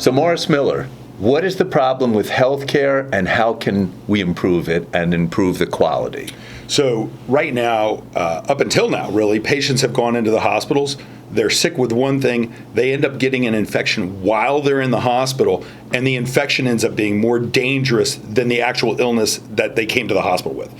So Morris Miller, what is the problem with healthcare and how can we improve it and improve the quality? So right now, up until now, really, patients have gone into the hospitals. They're sick with one thing. They end up getting an infection while they're in the hospital, and the infection ends up being more dangerous than the actual illness that they came to the hospital with.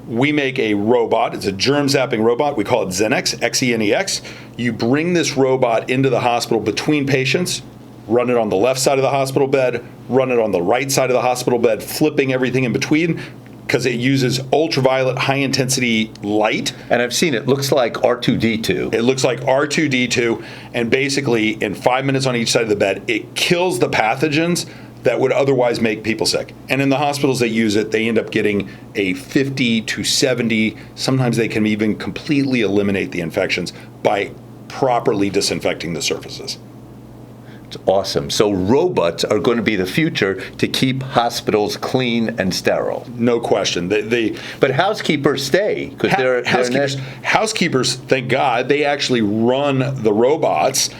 We make a robot. It's a germ zapping robot. We call it Xenex, Xenex. You bring this robot into the hospital between patients, run it on the left side of the hospital bed, run it on the right side of the hospital bed, flipping everything in between, because it uses ultraviolet high-intensity light. And I've seen it. Looks like R2-D2. It looks like R2-D2, and basically in 5 minutes on each side of the bed, it kills the pathogens that would otherwise make people sick. And in the hospitals that use it, they end up getting a 50 to 70, sometimes they can even completely eliminate the infections by properly disinfecting the surfaces. It's awesome. So robots are going to be the future to keep hospitals clean and sterile. No question. But housekeepers stay because housekeepers, thank God, they actually run the robots.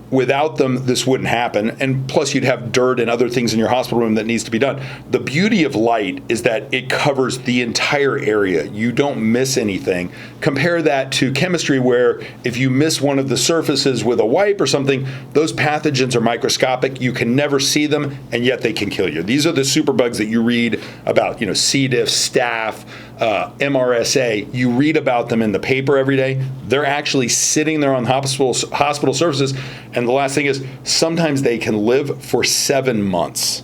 Without them, this wouldn't happen. And plus, you'd have dirt and other things in your hospital room that needs to be done. The beauty of light is that it covers the entire area. You don't miss anything. Compare that to chemistry, where if you miss one of the surfaces with a wipe or something, those pathogens are microscopic. You can never see them, and yet they can kill you. These are the superbugs that you read about, C. diff, staph, MRSA. You read about them in the paper every day. They're actually sitting there on hospital surfaces. And the last thing is, sometimes they can live for 7 months.